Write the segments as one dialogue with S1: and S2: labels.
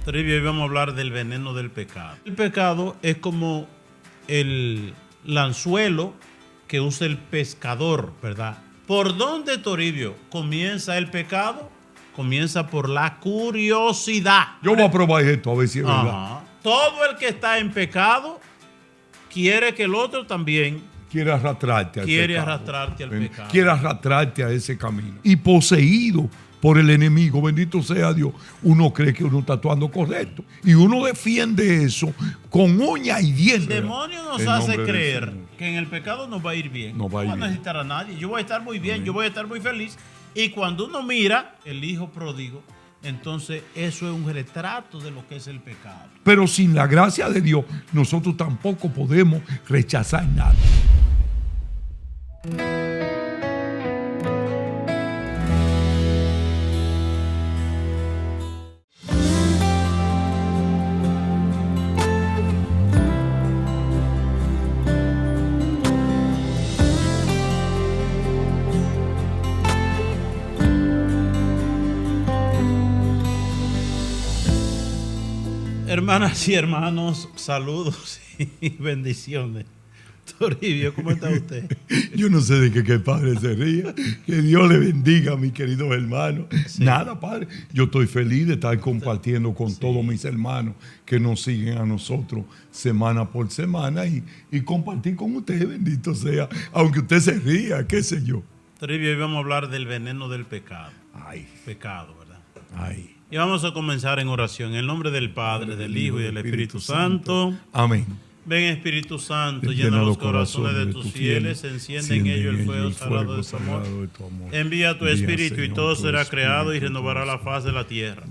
S1: Trivia, hoy vamos a hablar del veneno del pecado. El pecado es como el anzuelo que usa el pescador, ¿verdad? ¿Por dónde, Toribio, comienza el pecado? Comienza por la curiosidad.
S2: Yo voy a probar esto a ver si es verdad.
S1: Ajá. Todo el que está en pecado quiere que el otro también
S2: Quiere arrastrarte al
S1: pecado.
S2: Quiere arrastrarte a ese camino. Y poseído por el enemigo, bendito sea Dios, uno cree que uno está actuando correcto. Y uno defiende eso con uña y dientes.
S1: El demonio nos hace creer que en el pecado nos va a ir bien.
S2: No va a ir
S1: a necesitar a nadie. Yo voy a estar muy bien, yo voy a estar muy feliz. Y cuando uno mira el hijo pródigo, entonces eso es un retrato de lo que es el pecado.
S2: Pero sin la gracia de Dios, nosotros tampoco podemos rechazar nada.
S1: Hermanas y hermanos, saludos y bendiciones. Toribio, ¿cómo está usted?
S2: Yo no sé de qué padre se ría. Que Dios le bendiga a mis queridos hermanos. Sí. Nada, padre. Yo estoy feliz de estar compartiendo con todos mis hermanos que nos siguen a nosotros semana por semana y compartir con usted, bendito sea. Aunque usted se ría, qué sé yo.
S1: Toribio, hoy vamos a hablar del veneno del pecado.
S2: Ay.
S1: Pecado, ¿verdad?
S2: Ay.
S1: Y vamos a comenzar en oración. En el nombre del Padre, del Hijo y del Espíritu Santo.
S2: Amén.
S1: Ven, Espíritu Santo, llena los corazones de tus fieles, enciende en ellos el fuego sagrado de tu amor. Envía tu Espíritu y todo será creado y renovará la faz de la tierra.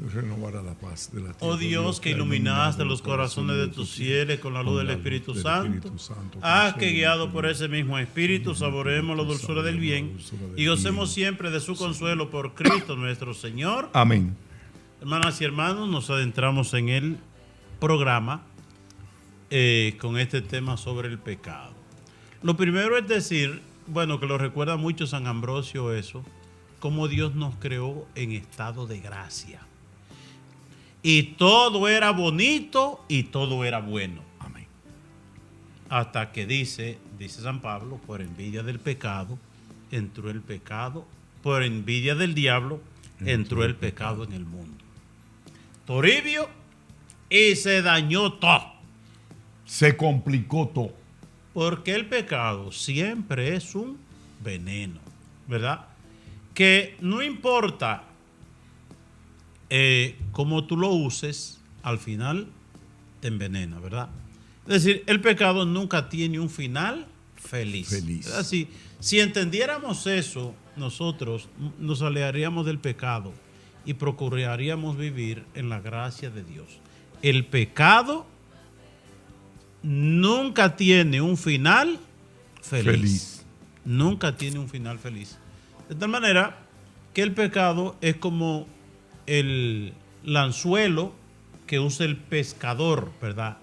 S1: Oh Dios, que iluminaste los corazones de tus fieles con la luz del Espíritu Santo, haz que guiado por ese mismo Espíritu saboreemos la dulzura del bien y gocemos siempre de su consuelo por Cristo nuestro Señor.
S2: Amén.
S1: Hermanas y hermanos, nos adentramos en el programa con este tema sobre el pecado. Lo primero es decir, bueno, que lo recuerda mucho San Ambrosio eso, cómo Dios nos creó en estado de gracia. Y todo era bonito y todo era bueno.
S2: Amén.
S1: Hasta que dice San Pablo, por envidia del pecado, entró el pecado, por envidia del diablo, entró el pecado en el mundo. Toribio, y se dañó todo.
S2: Se complicó todo.
S1: Porque el pecado siempre es un veneno, ¿verdad? Que no importa cómo tú lo uses, al final te envenena, ¿verdad? Es decir, el pecado nunca tiene un final feliz. Es así, si entendiéramos eso, nosotros nos alejaríamos del pecado y procuraríamos vivir en la gracia de Dios. El pecado nunca tiene un final feliz. Nunca tiene un final feliz. De tal manera que el pecado es como el anzuelo que usa el pescador, ¿verdad?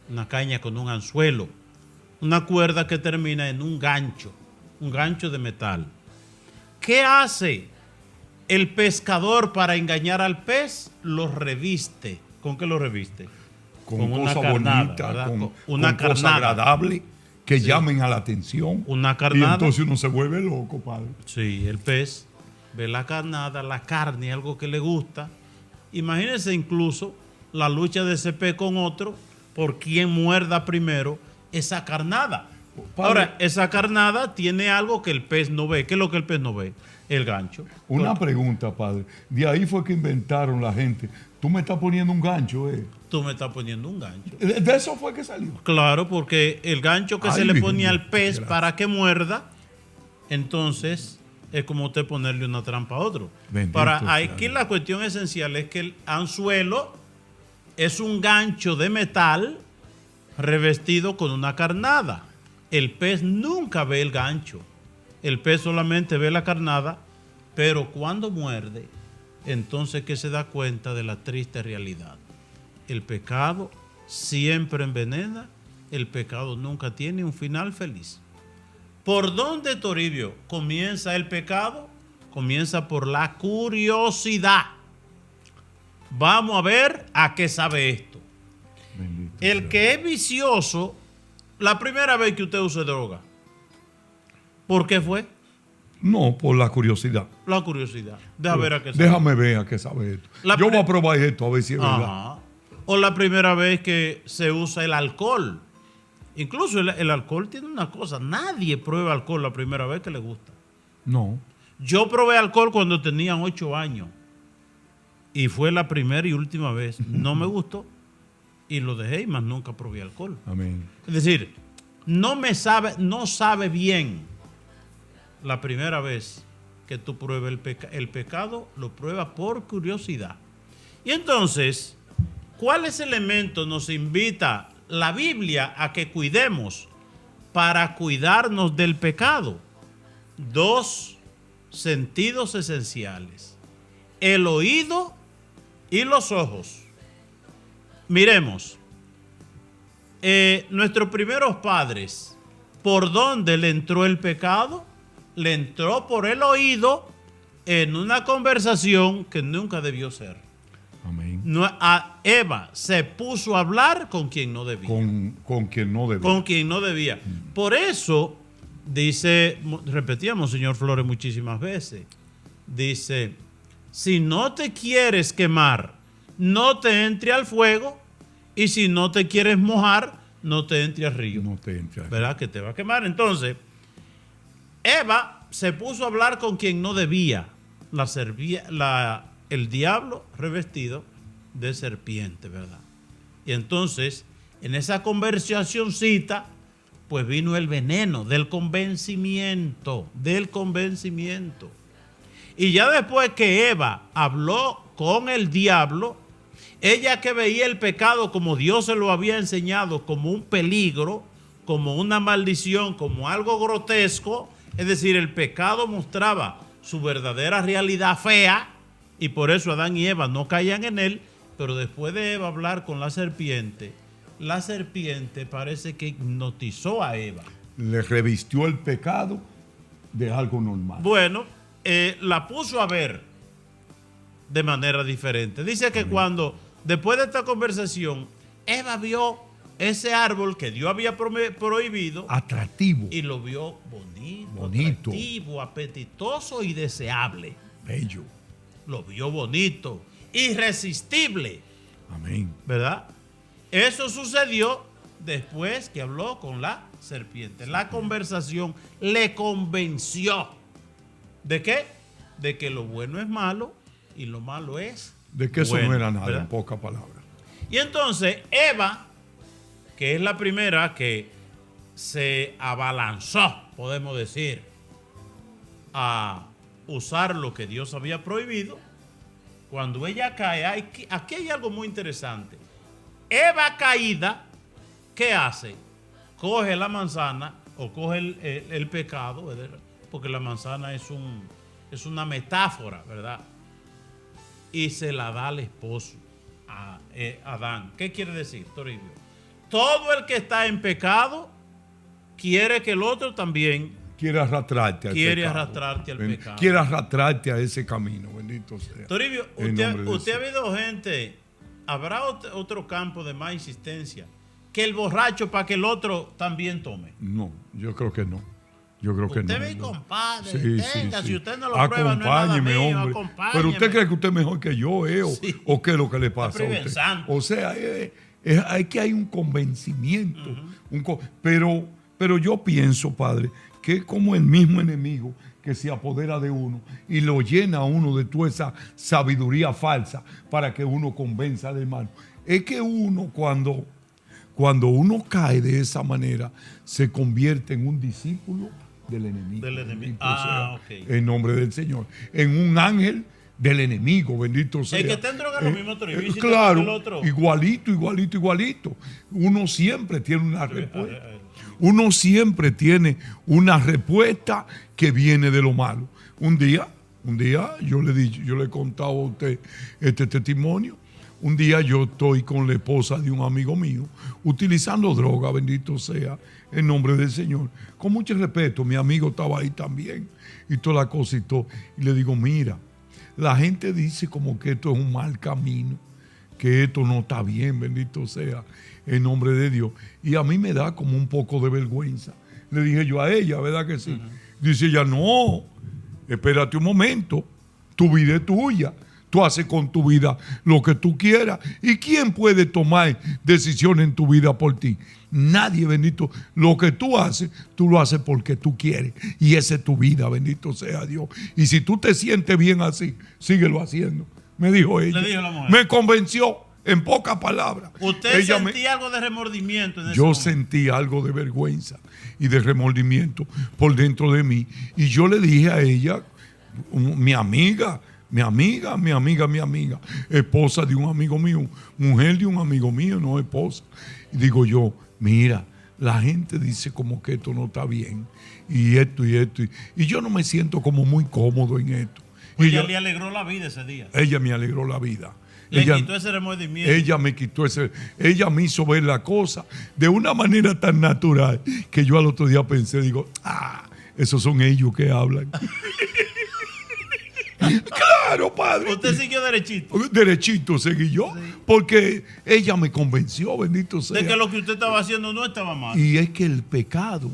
S1: Una caña con un anzuelo. Una cuerda que termina en un gancho de metal. ¿Qué hace el pescador para engañar al pez? Lo reviste. ¿Con qué lo reviste?
S2: Con una cosa bonita, con cosas agradables que llamen a la atención.
S1: Una carnada.
S2: Y entonces uno se vuelve loco, padre.
S1: Sí, el pez ve la carnada, la carne, algo que le gusta. Imagínense incluso la lucha de ese pez con otro por quién muerda primero esa carnada. Padre, ahora, esa carnada tiene algo que el pez no ve. ¿Qué es lo que el pez no ve? El gancho.
S2: Una pregunta, padre. De ahí fue que inventaron la gente. Tú me estás poniendo un gancho,
S1: Tú me estás poniendo un gancho.
S2: ¿De eso fue que salió?
S1: Claro, porque el gancho que se le ponía al pez para que muerda, entonces es como usted ponerle una trampa a otro. Para aquí la cuestión esencial es que el anzuelo es un gancho de metal revestido con una carnada. El pez nunca ve el gancho. El pez solamente ve la carnada, pero cuando muerde, entonces que se da cuenta de la triste realidad. El pecado siempre envenena, el pecado nunca tiene un final feliz. ¿Por dónde, Toribio, comienza el pecado? Comienza por la curiosidad. Vamos a ver a qué sabe esto.
S2: Bendito
S1: El
S2: sea.
S1: que es vicioso, la primera vez que usted use droga, ¿por qué fue?
S2: No, por la curiosidad.
S1: La curiosidad. Déjame ver a qué sabe.
S2: Déjame ver a qué sabe esto. Yo voy a probar esto a ver si es verdad.
S1: Ajá. O la primera vez que se usa el alcohol. Incluso el alcohol tiene una cosa. Nadie prueba alcohol la primera vez que le gusta.
S2: No.
S1: Yo probé alcohol cuando tenía 8 años. Y fue la primera y última vez. No me gustó. Y lo dejé y más nunca probé alcohol.
S2: Amén.
S1: Es decir, no sabe bien la primera vez que tú pruebas el pecado, lo pruebas por curiosidad. Y entonces, ¿cuáles elementos nos invita la Biblia a que cuidemos para cuidarnos del pecado? 2 sentidos esenciales: el oído y los ojos. Miremos, nuestros primeros padres, ¿por dónde le entró el pecado? Le entró por el oído en una conversación que nunca debió ser.
S2: Amén.
S1: Eva se puso a hablar con quien no debía.
S2: Con quien no debía.
S1: Con quien no debía. Por eso, repetíamos, señor Flores, muchísimas veces, dice, si no te quieres quemar, no te entre al fuego, y si no te quieres mojar, no te entre al río.
S2: No te entre.
S1: ¿Verdad? Que te va a quemar. Entonces, Eva se puso a hablar con quien no debía. El diablo revestido de serpiente, ¿verdad? Y entonces, en esa conversacioncita, pues vino el veneno del convencimiento. Y ya después que Eva habló con el diablo, ella que veía el pecado como Dios se lo había enseñado, como un peligro, como una maldición, como algo grotesco, es decir, el pecado mostraba su verdadera realidad fea, y por eso Adán y Eva no caían en él. Pero después de Eva hablar con la serpiente parece que hipnotizó a Eva.
S2: Le revistió el pecado de algo normal.
S1: Bueno, la puso a ver de manera diferente. Dice que cuando, después de esta conversación, Eva vio ese árbol que Dios había prohibido.
S2: Atractivo.
S1: Y lo vio bonito, atractivo, apetitoso y deseable.
S2: Bello.
S1: Lo vio bonito, irresistible.
S2: Amén.
S1: ¿Verdad? Eso sucedió después que habló con la serpiente. La conversación le convenció. ¿De qué? De que lo bueno es malo y lo malo es
S2: de que eso
S1: bueno,
S2: no era nada,
S1: ¿verdad?
S2: en pocas palabras.
S1: Y entonces Eva, que es la primera que se abalanzó, podemos decir, a usar lo que Dios había prohibido, cuando ella cae, aquí hay algo muy interesante. Eva caída, ¿qué hace? Coge la manzana o coge el pecado, ¿verdad? Porque la manzana es una metáfora, ¿verdad? Y se la da al esposo, a Adán. ¿Qué quiere decir, Toribio? Todo el que está en pecado quiere que el otro también
S2: quiere arrastrarte al
S1: pecado.
S2: Quiere arrastrarte a ese camino, bendito sea.
S1: Toribio, usted ha habido gente, habrá otro campo de más insistencia, que el borracho para que el otro también tome.
S2: No, yo creo que no. Yo creo que no.
S1: Usted mi compadre,
S2: sí.
S1: si usted no lo prueba, no es nada mío,
S2: hombre.
S1: acompáñeme.
S2: Pero usted cree que usted es mejor que yo, o qué es lo que le pasa a usted. O sea, hay que hay un convencimiento. Pero yo pienso, padre, que es como el mismo enemigo que se apodera de uno y lo llena a uno de toda esa sabiduría falsa para que uno convenza del mal. Es que uno cuando uno cae de esa manera se convierte en un discípulo del enemigo. En nombre del Señor. En un ángel del enemigo, bendito sea.
S1: El que está en droga lo mismo, Toribio.
S2: Claro, igualito. Uno siempre tiene una respuesta. Uno siempre tiene una respuesta que viene de lo malo. Un día yo le he contado a usted este testimonio. Un día yo estoy con la esposa de un amigo mío utilizando droga, bendito sea, en nombre del Señor. Con mucho respeto, mi amigo estaba ahí también y toda la cosa y todo. Y le digo, mira, la gente dice como que esto es un mal camino, que esto no está bien, bendito sea el nombre de Dios. Y a mí me da como un poco de vergüenza. Le dije yo a ella, ¿verdad que sí? Dice ella, no, espérate un momento, tu vida es tuya. Tú haces con tu vida lo que tú quieras. ¿Y quién puede tomar decisiones en tu vida por ti? Nadie, bendito. Lo que tú lo haces porque tú quieres. Y esa es tu vida, bendito sea Dios. Y si tú te sientes bien así, síguelo haciendo. Me dijo ella.
S1: Le dijo la mujer.
S2: Me convenció, en pocas palabras.
S1: ¿Usted sentía algo de remordimiento en ese
S2: Yo
S1: momento?
S2: sentí algo de vergüenza y de remordimiento por dentro de mí. Y yo le dije a ella, mi amiga, esposa de un amigo mío, mujer de un amigo mío, no esposa. Y digo yo, mira, la gente dice como que esto no está bien, y esto. Y yo no me siento como muy cómodo en esto.
S1: Pues ella le alegró la vida ese día.
S2: Ella me alegró la vida.
S1: Quitó ese remordimiento.
S2: Ella me hizo ver la cosa de una manera tan natural que yo al otro día pensé, digo, esos son ellos que hablan. Claro, padre.
S1: ¿Usted siguió derechito?
S2: Derechito seguí yo, sí. Porque ella me convenció, bendito sea.
S1: De que lo que usted estaba haciendo no estaba mal.
S2: Y es que el pecado,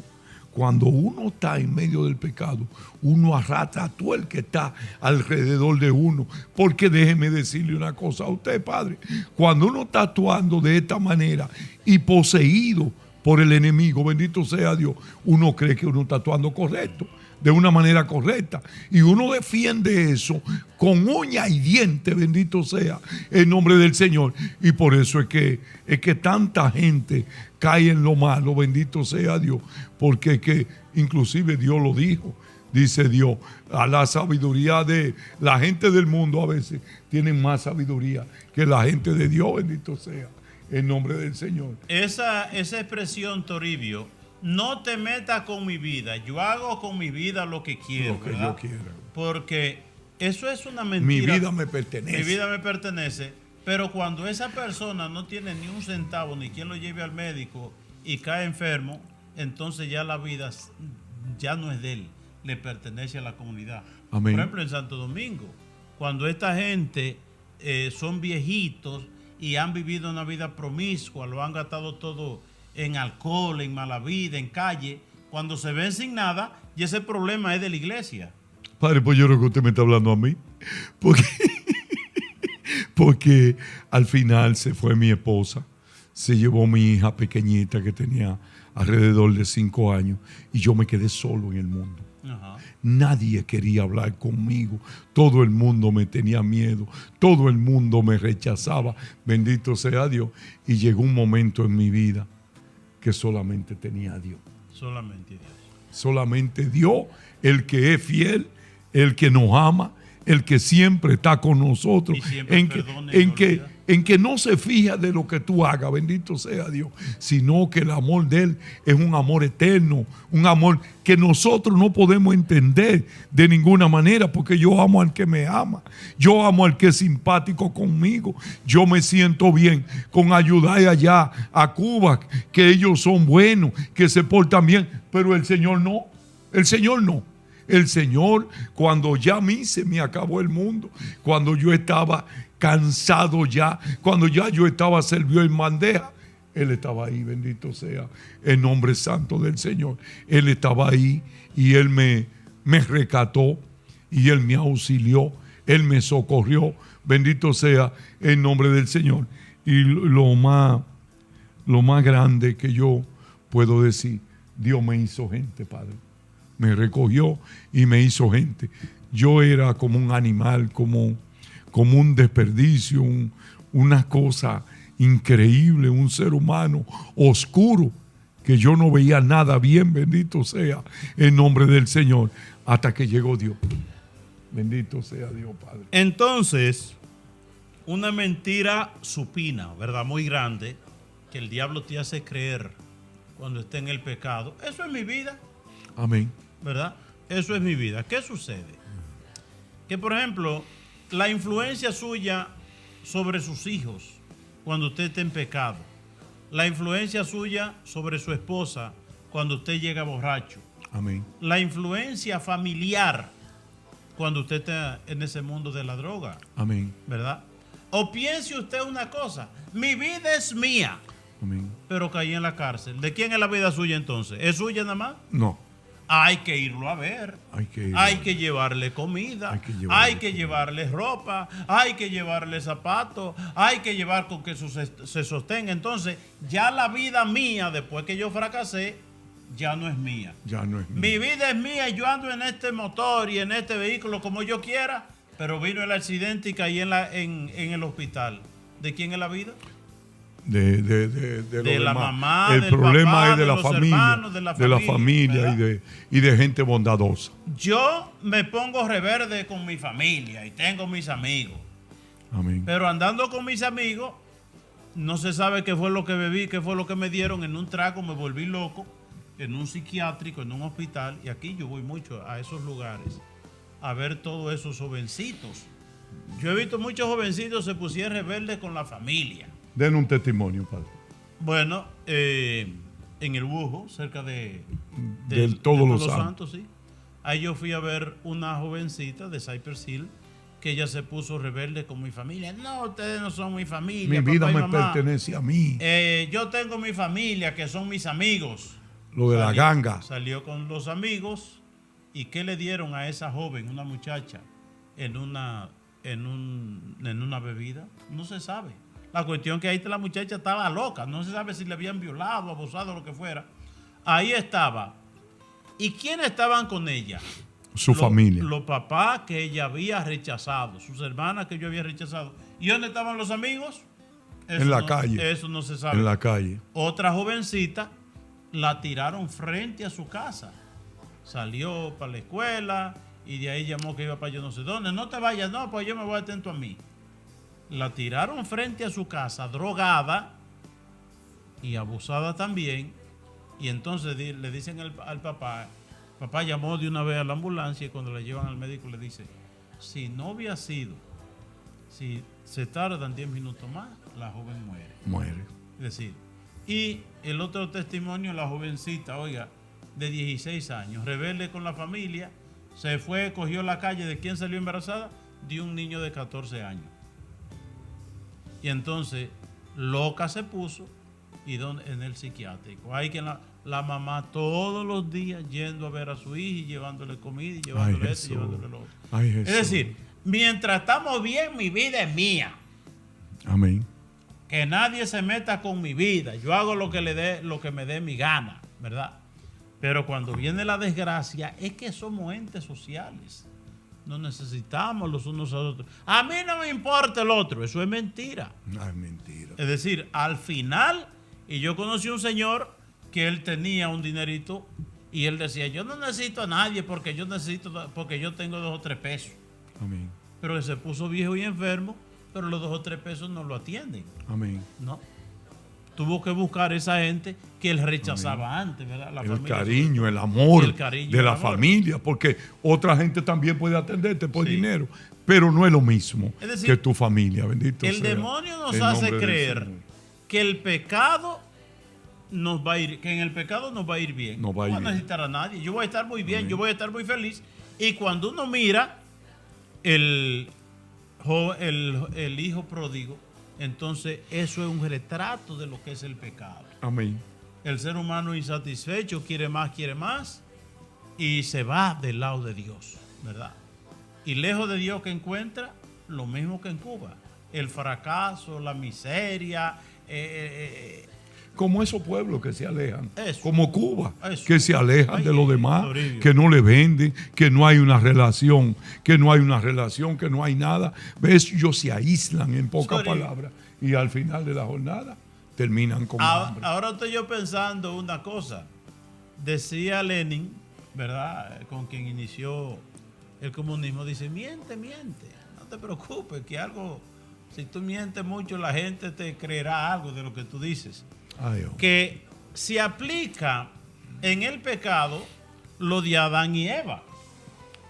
S2: cuando uno está en medio del pecado, uno arrastra a todo el que está alrededor de uno. Porque déjeme decirle una cosa a usted, padre. Cuando uno está actuando de esta manera y poseído por el enemigo, bendito sea Dios, uno cree que uno está actuando correcto, de una manera correcta, y uno defiende eso con uña y diente, bendito sea el nombre del Señor. Y por eso es que tanta gente cae en lo malo, bendito sea Dios, porque es que inclusive Dios lo dijo. Dice Dios, a la sabiduría de la gente del mundo a veces tienen más sabiduría que la gente de Dios, bendito sea el nombre del Señor.
S1: Esa expresión, Toribio, no te metas con mi vida, yo hago con mi vida lo que quiero.
S2: Lo que
S1: ¿verdad?
S2: yo quiera.
S1: Porque eso es una mentira.
S2: Mi vida me pertenece.
S1: Mi vida me pertenece, pero cuando esa persona no tiene ni un centavo, ni quien lo lleve al médico y cae enfermo, entonces ya la vida ya no es de él, le pertenece a la comunidad.
S2: Amén.
S1: Por ejemplo, en Santo Domingo, cuando esta gente son viejitos y han vivido una vida promiscua, lo han gastado todo en alcohol, en mala vida, en calle, cuando se ven sin nada, y ese problema es de la iglesia.
S2: Padre, pues yo creo que usted me está hablando a mí, porque al final se fue mi esposa, se llevó mi hija pequeñita que tenía alrededor de 5 años, y yo me quedé solo en el mundo.
S1: Ajá.
S2: Nadie quería hablar conmigo, todo el mundo me tenía miedo, todo el mundo me rechazaba, bendito sea Dios. Y llegó un momento en mi vida que solamente tenía a Dios.
S1: Solamente Dios.
S2: Solamente Dios, el que es fiel, el que nos ama, el que siempre está con nosotros, en que no se fija de lo que tú hagas, bendito sea Dios, sino que el amor de Él es un amor eterno, un amor que nosotros no podemos entender de ninguna manera, porque yo amo al que me ama, yo amo al que es simpático conmigo, yo me siento bien con ayudar allá a Cuba, que ellos son buenos, que se portan bien, pero el Señor no, el Señor no. El Señor, cuando ya a mí se me acabó el mundo, cuando yo estaba cansado ya, cuando ya yo estaba servido en bandeja, Él estaba ahí, bendito sea el nombre santo del Señor. Él estaba ahí y Él me rescató y Él me auxilió, Él me socorrió, bendito sea el nombre del Señor. Y lo más grande que yo puedo decir, Dios me hizo gente, Padre. Me recogió y me hizo gente. Yo era como un animal, como un desperdicio, una cosa increíble, un ser humano oscuro, que yo no veía nada bien, bendito sea el nombre del Señor, hasta que llegó Dios. Bendito sea Dios, Padre.
S1: Entonces, una mentira supina, ¿verdad? Muy grande, que el diablo te hace creer cuando esté en el pecado. Eso es mi vida.
S2: Amén.
S1: ¿Verdad? Eso es mi vida. ¿Qué sucede? Que, por ejemplo, la influencia suya sobre sus hijos cuando usted está en pecado, la influencia suya sobre su esposa cuando usted llega borracho,
S2: amén,
S1: la influencia familiar cuando usted está en ese mundo de la droga.
S2: Amén.
S1: ¿Verdad? O piense usted una cosa, mi vida es mía.
S2: Amén.
S1: Pero caí en la cárcel. ¿De quién es la vida suya entonces? ¿Es suya nada más?
S2: No.
S1: Hay que irlo a ver. Hay que llevarle comida. Hay que llevarle ropa. Hay que llevarle zapatos. Hay que llevar con que se sostenga. Entonces, ya la vida mía, después que yo fracasé, ya no es mía.
S2: Ya no es mía.
S1: Mi vida es mía. Yo ando en este motor y en este vehículo como yo quiera. Pero vino el accidente y caí en el hospital. ¿De quién es la vida?
S2: De
S1: la mamá,
S2: el
S1: del
S2: problema
S1: papá,
S2: es de la familia,
S1: hermanos, de la
S2: familia y de gente bondadosa.
S1: Yo me pongo reverde con mi familia y tengo mis amigos.
S2: Amén.
S1: Pero andando con mis amigos, no se sabe qué fue lo que bebí, qué fue lo que me dieron. En un trago me volví loco, en un psiquiátrico, en un hospital. Y aquí yo voy mucho a esos lugares a ver todos esos jovencitos. Yo he visto muchos jovencitos se pusieron rebeldes con la familia.
S2: Den un testimonio, padre.
S1: Bueno, en el Bujo, cerca de
S2: Todos los Santos,
S1: sí. Ahí yo fui a ver una jovencita de Cypress Hill que ella se puso rebelde con mi familia. No, ustedes no son mi familia.
S2: Mi vida me pertenece a mí.
S1: Yo tengo mi familia, que son mis amigos.
S2: Lo de la ganga.
S1: Salió con los amigos. ¿Y qué le dieron a esa joven, una muchacha, en una bebida? No se sabe. La cuestión que ahí la muchacha estaba loca. No se sabe si le habían violado, abusado, lo que fuera. Ahí estaba. ¿Y quiénes estaban con ella?
S2: Su familia.
S1: Los papás que ella había rechazado. Sus hermanas que yo había rechazado. ¿Y dónde estaban los amigos?
S2: En la calle.
S1: Eso no se sabe.
S2: En la calle.
S1: Otra jovencita la tiraron frente a su casa. Salió para la escuela y de ahí llamó que iba para yo no sé dónde. No te vayas, no, pues yo me voy atento a mí. La tiraron frente a su casa, drogada y abusada también. Y entonces le dicen al papá, papá llamó de una vez a la ambulancia y cuando la llevan al médico le dice, si no había sido, si se tardan 10 minutos más, la joven muere.
S2: Muere.
S1: Es decir, y el otro testimonio, la jovencita, oiga, de 16 años, rebelde con la familia, se fue, cogió la calle. ¿De quién salió embarazada? De un niño de 14 años. Y entonces, loca se puso y en el psiquiátrico. Hay que la mamá todos los días yendo a ver a su hija y llevándole comida y llevándole esto y llevándole lo otro. Es decir, mientras estamos bien, mi vida es mía.
S2: Amén.
S1: Que nadie se meta con mi vida. Yo hago lo que me dé mi gana, ¿verdad? Pero cuando viene la desgracia, es que somos entes sociales. Nos necesitamos los unos a los otros. A mí no me importa el otro. Eso es mentira.
S2: No es mentira.
S1: Es decir, al final, y yo conocí un señor que él tenía un dinerito y él decía, yo no necesito a nadie porque yo tengo 2 o 3 pesos.
S2: Amén.
S1: Pero él se puso viejo y enfermo, pero los 2 o 3 pesos no lo atienden.
S2: Amén.
S1: No. Tuvo que buscar esa gente que él rechazaba antes, ¿verdad?
S2: El cariño, el amor de la familia, porque otra gente también puede atenderte por dinero, pero no es lo mismo que tu familia, bendito sea.
S1: El demonio nos hace creer que el pecado nos va a ir, que en el pecado nos va a ir bien. No va a necesitar a nadie. Yo voy a estar muy bien, yo voy a estar muy feliz. Y cuando uno mira el hijo pródigo, entonces eso es un retrato de lo que es el pecado.
S2: Amén.
S1: El ser humano insatisfecho quiere más y se va del lado de Dios, ¿verdad? Y lejos de Dios que encuentra lo mismo que en Cuba, el fracaso, la miseria.
S2: Como esos pueblos que se alejan,
S1: eso,
S2: como Cuba, que se alejan de los demás, que no le venden, que no hay una relación, que no hay nada. ¿Ves? Ellos se aíslan en pocas palabras y al final de la jornada terminan con hambre.
S1: Ahora estoy yo pensando una cosa. Decía Lenin, ¿verdad? Con quien inició el comunismo, dice, miente, no te preocupes, que algo, si tú mientes mucho, la gente te creerá algo de lo que tú dices. Que se aplica en el pecado lo de Adán y Eva.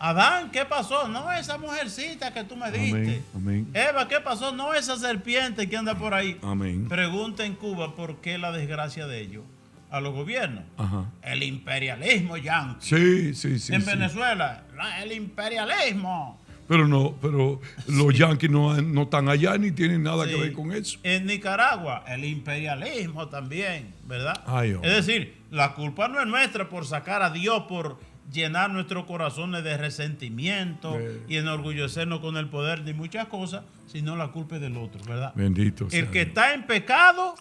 S1: Adán, ¿qué pasó? No esa mujercita que tú me diste.
S2: Amén.
S1: Eva, ¿qué pasó? No esa serpiente que anda por ahí.
S2: Amén.
S1: Pregunta en Cuba por qué la desgracia de ellos. a los gobiernos.
S2: Ajá.
S1: El imperialismo yanqui.
S2: Sí.
S1: En Venezuela, el imperialismo.
S2: Pero los yanquis no están allá ni tienen nada que ver con eso.
S1: En Nicaragua, el imperialismo también, ¿verdad?
S2: Ay,
S1: es decir, la culpa no es nuestra por sacar a Dios, por llenar nuestros corazones de resentimiento y enorgullecernos con el poder de muchas cosas, sino la culpa es del otro, ¿verdad?
S2: Bendito sea
S1: El que
S2: Dios.
S1: está en pecado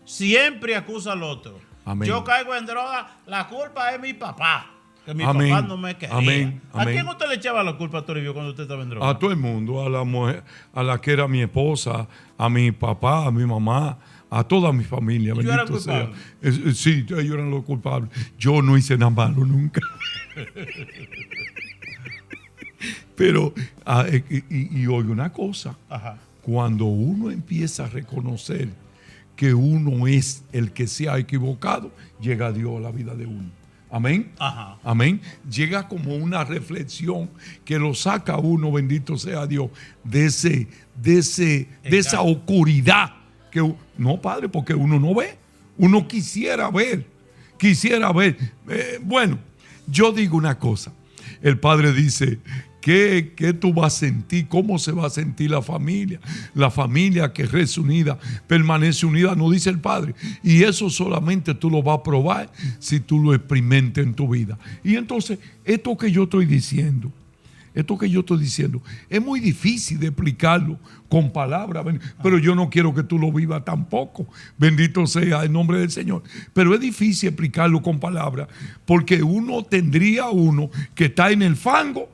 S1: siempre acusa al otro.
S2: Amén.
S1: Yo caigo en droga, la culpa es mi papá. Que mi
S2: Amén.
S1: papá no me quería.
S2: Amén.
S1: ¿A quién usted le echaba la culpa, Toribio, cuando usted estaba en droga?
S2: A todo el mundo, a la mujer, a la que era mi esposa, a mi papá, a mi mamá, a toda mi familia.
S1: ¿Yo era
S2: bendito sea.
S1: culpable?
S2: Sí, ellos eran los culpables. Yo no hice nada malo nunca. Pero, y oye una cosa,
S1: Ajá.
S2: cuando uno empieza a reconocer que uno es el que se ha equivocado, llega Dios a la vida de uno. Amén.
S1: Ajá.
S2: Amén. Llega como una reflexión que lo saca a uno, bendito sea Dios, de esa oscuridad. No, Padre, porque uno no ve. Uno quisiera ver. Bueno, yo digo una cosa. El Padre dice, ¿qué tú vas a sentir? ¿Cómo se va a sentir la familia? La familia que es unida, permanece unida, no dice el Padre. Y eso solamente tú lo vas a probar si tú lo experimentes en tu vida. Y entonces, esto que yo estoy diciendo, es muy difícil de explicarlo con palabras, pero yo no quiero que tú lo vivas tampoco. Bendito sea el nombre del Señor. Pero es difícil explicarlo con palabras, porque uno tendría que está en el fango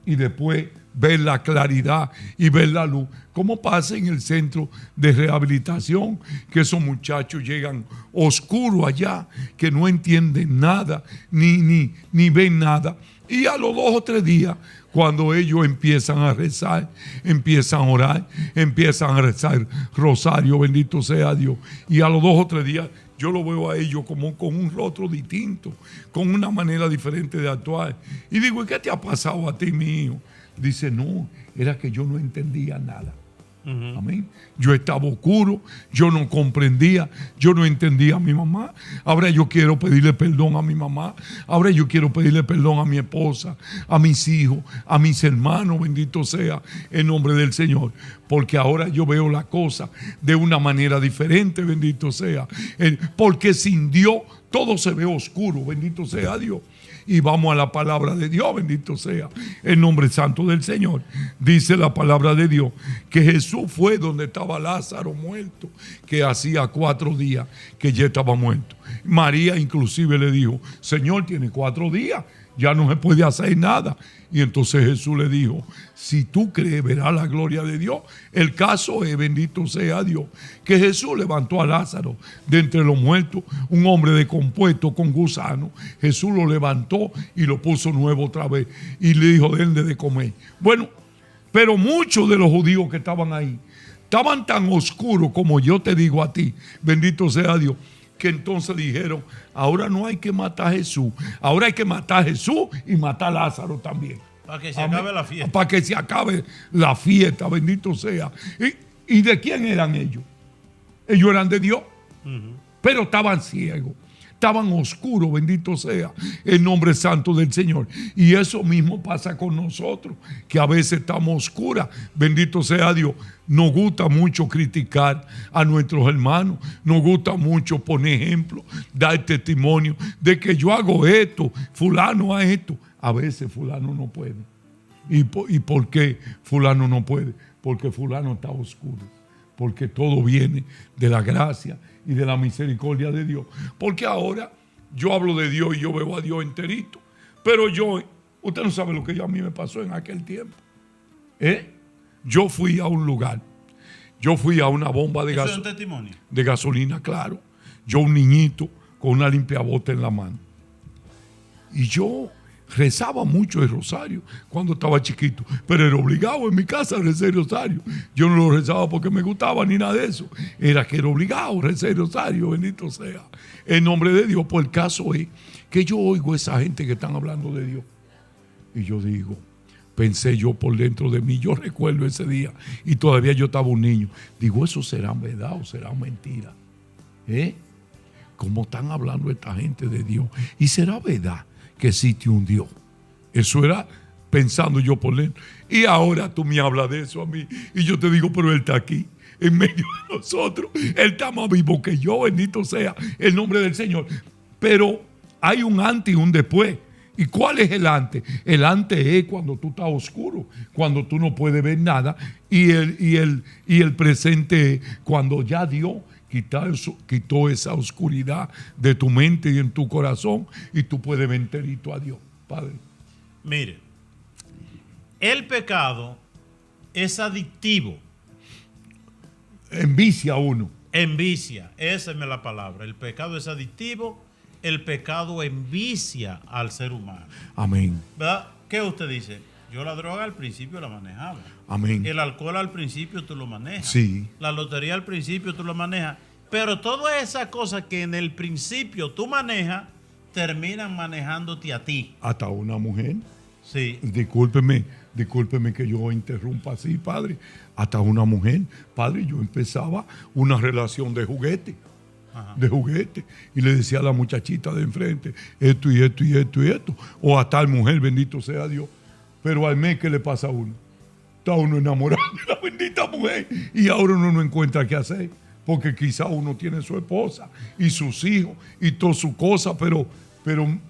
S2: y después ver la claridad y ver la luz. ¿Cómo pasa en el centro de rehabilitación? Que esos muchachos llegan oscuros allá, que no entienden nada, ni ven nada. Y a los 2 o 3 días, cuando ellos empiezan a rezar, empiezan a orar, empiezan a rezar rosario, bendito sea Dios. Y a los 2 o 3 días, yo lo veo a ellos como con un rostro distinto, con una manera diferente de actuar. Y digo, ¿y qué te ha pasado a ti, mi hijo? Dice, no, era que yo no entendía nada. Amén. Yo estaba oscuro, yo no comprendía, yo no entendía a mi mamá. Ahora yo quiero pedirle perdón a mi mamá. Ahora yo quiero pedirle perdón a mi esposa, a mis hijos, a mis hermanos, bendito sea el nombre del Señor. Porque ahora yo veo la cosa de una manera diferente, bendito sea. Porque sin Dios todo se ve oscuro, bendito sea Dios. Y vamos a la palabra de Dios, bendito sea el nombre santo del Señor. Dice la palabra de Dios que Jesús fue donde estaba Lázaro muerto, que hacía 4 días que ya estaba muerto. María inclusive le dijo, Señor, tiene 4 días, ya no se puede hacer nada. Y entonces Jesús le dijo, si tú crees, verás la gloria de Dios. El caso es, bendito sea Dios, que Jesús levantó a Lázaro de entre los muertos, un hombre decompuesto con gusano. Jesús lo levantó y lo puso nuevo otra vez y le dijo, denle de comer. Bueno, pero muchos de los judíos que estaban ahí estaban tan oscuros como yo te digo a ti, bendito sea Dios, que entonces dijeron, ahora no hay que matar a Jesús, ahora hay que matar a Jesús y matar a Lázaro también.
S1: Para que se acabe la fiesta.
S2: Para que se acabe la fiesta, bendito sea. ¿Y de quién eran ellos? Ellos eran de Dios, pero estaban ciegos, estaban oscuros, bendito sea el nombre santo del Señor. Y eso mismo pasa con nosotros, que a veces estamos oscuras, bendito sea Dios. Nos gusta mucho criticar a nuestros hermanos, nos gusta mucho poner ejemplos, dar testimonio de que yo hago esto, fulano a esto. A veces fulano no puede. ¿Y por qué fulano no puede? Porque fulano está oscuro. Porque todo viene de la gracia y de la misericordia de Dios. Porque ahora yo hablo de Dios y yo veo a Dios enterito. Pero usted no sabe lo que a mí me pasó en aquel tiempo. Yo fui a un lugar. Yo fui a una bomba de gasolina.
S1: ¿Eso es un testimonio?
S2: De gasolina, claro. Yo, un niñito con una limpiabota en la mano. Y yo rezaba mucho el rosario cuando estaba chiquito, pero era obligado en mi casa a rezar el rosario. Yo no lo rezaba porque me gustaba ni nada de eso. Era que era obligado a rezar el rosario, bendito sea en nombre de Dios. Pues el caso es que yo oigo a esa gente que están hablando de Dios. Y yo digo, pensé yo por dentro de mí, yo recuerdo ese día y todavía yo estaba un niño. Digo, ¿eso será verdad o será mentira? como están hablando esta gente de Dios. ¿Y será verdad que existe un Dios? Eso era pensando yo por dentro. Y ahora tú me hablas de eso a mí. Y yo te digo, pero Él está aquí, en medio de nosotros. Él está más vivo que yo, bendito sea el nombre del Señor. Pero hay un antes y un después. ¿Y cuál es el antes? El antes es cuando tú estás oscuro, cuando tú no puedes ver nada. Y el presente es cuando ya Dios quitó esa oscuridad de tu mente y en tu corazón y tú puedes ver enterito a Dios, Padre.
S1: Mire, el pecado es adictivo.
S2: Envicia a uno.
S1: Envicia, esa es la palabra. El pecado es adictivo, el pecado envicia al ser humano.
S2: Amén.
S1: ¿Verdad? ¿Qué usted dice? Yo la droga al principio la manejaba.
S2: Amén.
S1: El alcohol al principio tú lo manejas.
S2: Sí.
S1: La lotería al principio tú lo manejas. Pero todas esas cosas que en el principio tú manejas, terminan manejándote a ti.
S2: Hasta una mujer.
S1: Sí.
S2: Discúlpeme que yo interrumpa así, Padre. Hasta una mujer. Padre, yo empezaba una relación de juguete. Ajá. De juguete. Y le decía a la muchachita de enfrente, esto y esto y esto y esto. O a tal mujer, bendito sea Dios. Pero al mes, ¿qué le pasa a uno? Está uno enamorado de la bendita mujer y ahora uno no encuentra qué hacer. Porque quizá uno tiene su esposa y sus hijos y todas sus cosas, pero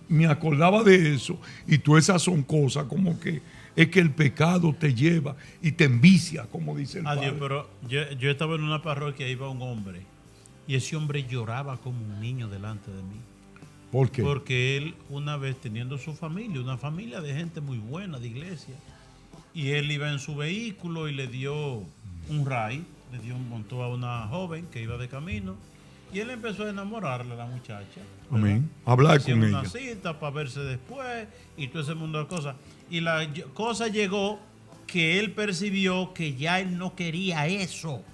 S2: me acordaba de eso. Y todas esas son cosas como que es que el pecado te lleva y te envicia, como dice el Padre.
S1: Adiós, pero yo estaba en una parroquia, iba un hombre y ese hombre lloraba como un niño delante de mí.
S2: ¿Por qué?
S1: Porque él, una vez teniendo su familia, una familia de gente muy buena, de iglesia, y él iba en su vehículo y le dio un ride, montó a una joven que iba de camino, y él empezó a enamorarle a la muchacha.
S2: Amén. Hablar con ella.
S1: Una cita para verse después y todo ese mundo de cosas. Y la cosa llegó que él percibió que ya él no quería eso,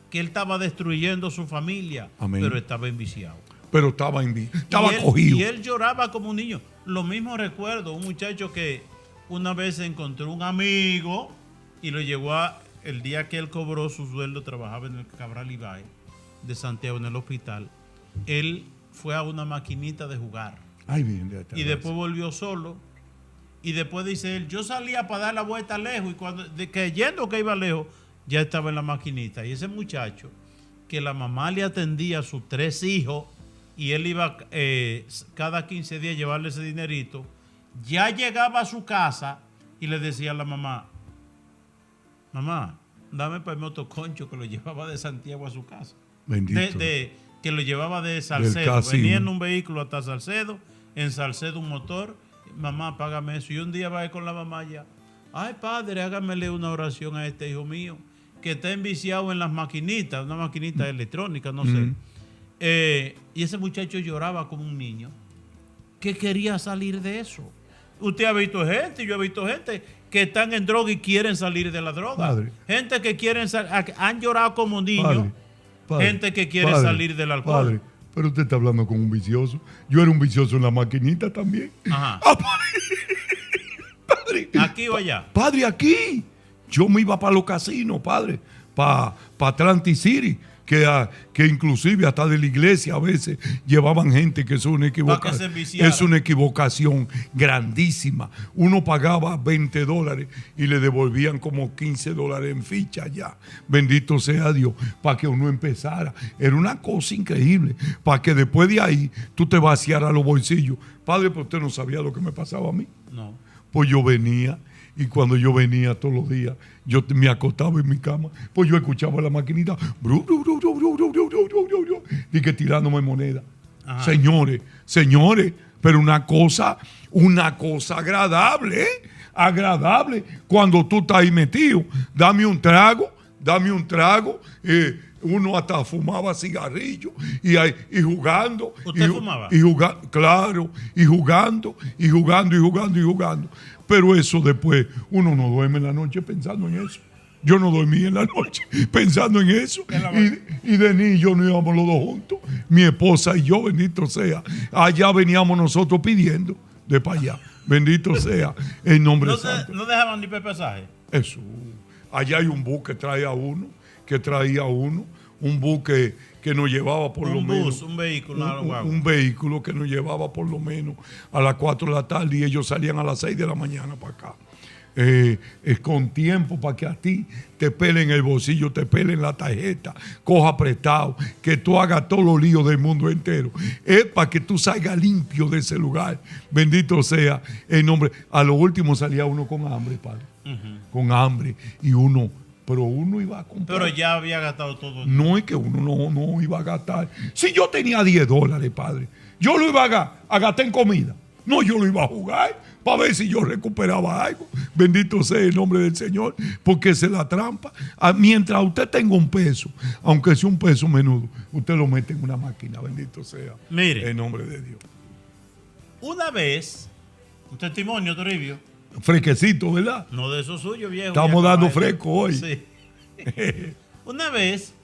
S1: que él estaba destruyendo su familia. Amén. Pero estaba enviciado.
S2: Pero estaba cogido.
S1: Y él lloraba como un niño. Lo mismo recuerdo, un muchacho que una vez encontró un amigo y lo llevó el día que él cobró su sueldo, trabajaba en el Cabral Ibáez de Santiago, en el hospital. Él fue a una maquinita de jugar.
S2: Ay, bien,
S1: y después volvió solo. Y después dice él, yo salía para dar la vuelta lejos y cuando yendo que iba lejos, ya estaba en la maquinita. Y ese muchacho, que la mamá le atendía a sus 3 hijos y él iba cada 15 días a llevarle ese dinerito, ya llegaba a su casa y le decía a la mamá, dame para el motoconcho, que lo llevaba de Santiago a su casa.
S2: Bendito.
S1: Que lo llevaba de Salcedo. Venía en un vehículo hasta Salcedo, en Salcedo un motor. Mamá, págame eso. Y un día va con la mamá ya. Ay, padre, hágamele una oración a este hijo mío que está enviciado en las maquinitas, una maquinita electrónica, no sé. Y ese muchacho lloraba como un niño que quería salir de eso. Usted ha visto gente, yo he visto gente que están en droga y quieren salir de la droga. Padre. Gente que han llorado como niños. Padre, gente que quiere salir del alcohol.
S2: Padre, pero usted está hablando con un vicioso. Yo era un vicioso en la maquinita también.
S1: Ajá.
S2: Padre.
S1: ¿Aquí o allá?
S2: Padre, aquí. Yo me iba para los casinos, padre. Para Atlantic City. Que inclusive hasta de la iglesia a veces llevaban gente, que es una equivocación. Es una equivocación grandísima. Uno pagaba $20 y le devolvían como $15 en ficha ya. Bendito sea Dios, para que uno empezara. Era una cosa increíble, para que después de ahí tú te vaciaras los bolsillos. Padre, pero usted no sabía lo que me pasaba a mí.
S1: No.
S2: Pues yo venía. Y cuando yo venía todos los días, yo me acostaba en mi cama, pues yo escuchaba la maquinita, y que tirándome moneda. Ajá. Señores, pero una cosa agradable, agradable, cuando tú estás ahí metido. Dame un trago. Uno hasta fumaba cigarrillos y jugando.
S1: ¿Usted fumaba?
S2: Claro, y jugando. Pero eso después, uno no duerme en la noche pensando en eso. Yo no dormí en la noche pensando en eso. Y Denis y yo no íbamos los dos juntos. Mi esposa y yo, bendito sea. Allá veníamos nosotros pidiendo de para allá. Bendito sea el nombre santo.
S1: ¿No dejaban ni pasaje?
S2: Eso. Allá hay un bus que traía a uno, un buque que nos llevaba por lo menos.
S1: Un vehículo.
S2: Un vehículo que nos llevaba por lo menos a las 4 de la tarde y ellos salían a las 6 de la mañana para acá. Con tiempo para que a ti te pelen el bolsillo, te pelen la tarjeta, coja prestado, que tú hagas todos los líos del mundo entero. Es para que tú salgas limpio de ese lugar. Bendito sea el nombre. A lo último salía uno con hambre, padre. Con hambre. Y pero uno iba a comprar.
S1: Pero ya había gastado todo.
S2: No es que uno no iba a gastar. Si yo tenía $10, padre, yo lo iba a gastar en comida. No, yo lo iba a jugar para ver si yo recuperaba algo. Bendito sea el nombre del Señor, porque esa es la trampa. Mientras usted tenga un peso, aunque sea un peso menudo, usted lo mete en una máquina. Bendito sea el nombre de Dios.
S1: Una vez, un testimonio, Toribio.
S2: Fresquecito, ¿verdad?
S1: No de eso suyo, viejo.
S2: Estamos dando fresco hoy.
S1: Sí. Una vez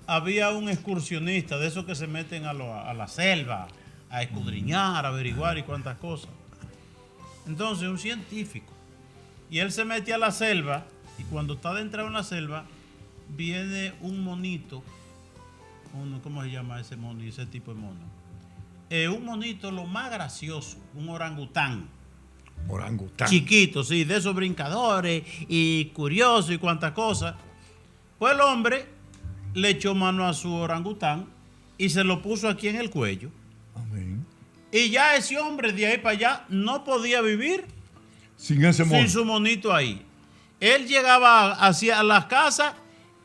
S1: había un excursionista de esos que se meten a la selva a escudriñar, a averiguar y cuántas cosas. Entonces, un científico. Y él se mete a la selva y cuando está dentro de la selva viene un monito. ¿Cómo se llama ese mono y ese tipo de mono? Un monito lo más gracioso, un orangután.
S2: Orangután.
S1: Chiquito, sí, de esos brincadores y curioso y cuantas cosas. Pues el hombre le echó mano a su orangután y se lo puso aquí en el cuello.
S2: Amén.
S1: Y ya ese hombre de ahí para allá no podía vivir
S2: sin ese mono.
S1: Sin su monito ahí. Él llegaba hacia las casas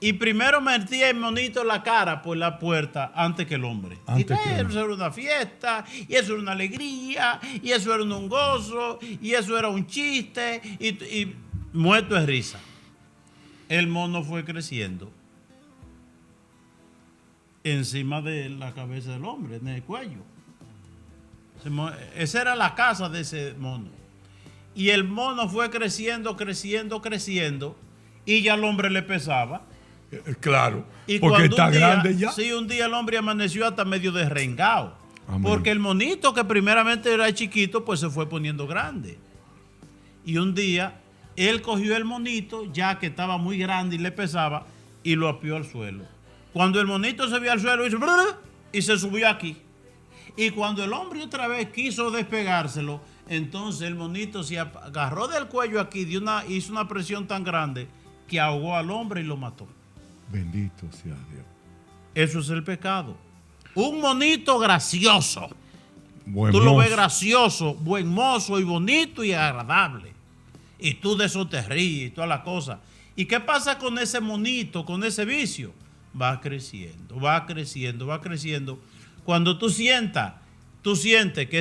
S1: y primero metía el monito en la cara por la puerta antes que el hombre. Eso era una fiesta, y eso era una alegría, y eso era un gozo, y eso era un chiste, y muerto de risa. El mono fue creciendo encima de la cabeza del hombre, en el cuello. Esa era la casa de ese mono. Y el mono fue creciendo, y ya el hombre le pesaba.
S2: Claro, y porque está grande ya.
S1: Sí, un día el hombre amaneció hasta medio derrengado. Porque el monito, que primeramente era chiquito, pues se fue poniendo grande. Y un día él cogió el monito, ya que estaba muy grande y le pesaba, y lo apió al suelo. Cuando el monito se vio al suelo, hizo y se subió aquí. Y cuando el hombre otra vez quiso despegárselo, entonces el monito se agarró del cuello aquí, hizo una presión tan grande que ahogó al hombre y lo mató.
S2: Bendito sea Dios.
S1: Eso es el pecado. Un monito gracioso.
S2: Buen
S1: tú
S2: mozo.
S1: Lo ves gracioso, buen mozo y bonito y agradable. Y tú de eso te ríes y todas las cosas. ¿Y qué pasa con ese monito, con ese vicio? Va creciendo. Cuando tú sientes que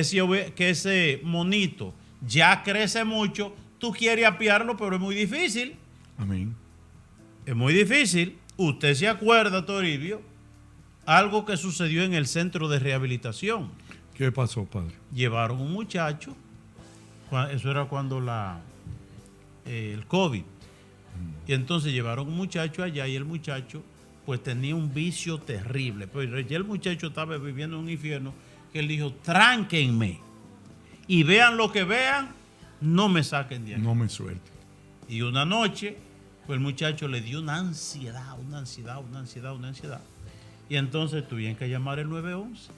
S1: ese monito ya crece mucho, tú quieres apiarlo, pero es muy difícil.
S2: Amén.
S1: Es muy difícil. Usted se acuerda, Toribio, algo que sucedió en el centro de rehabilitación.
S2: ¿Qué pasó, padre?
S1: Llevaron un muchacho, eso era cuando el COVID, y entonces llevaron un muchacho allá y el muchacho pues tenía un vicio terrible, pero ya el muchacho estaba viviendo en un infierno que él dijo, tránquenme y vean lo que vean, no me saquen de ahí.
S2: No me suelten.
S1: Y una noche, pues el muchacho le dio una ansiedad. Y entonces tuvieron que llamar el 911.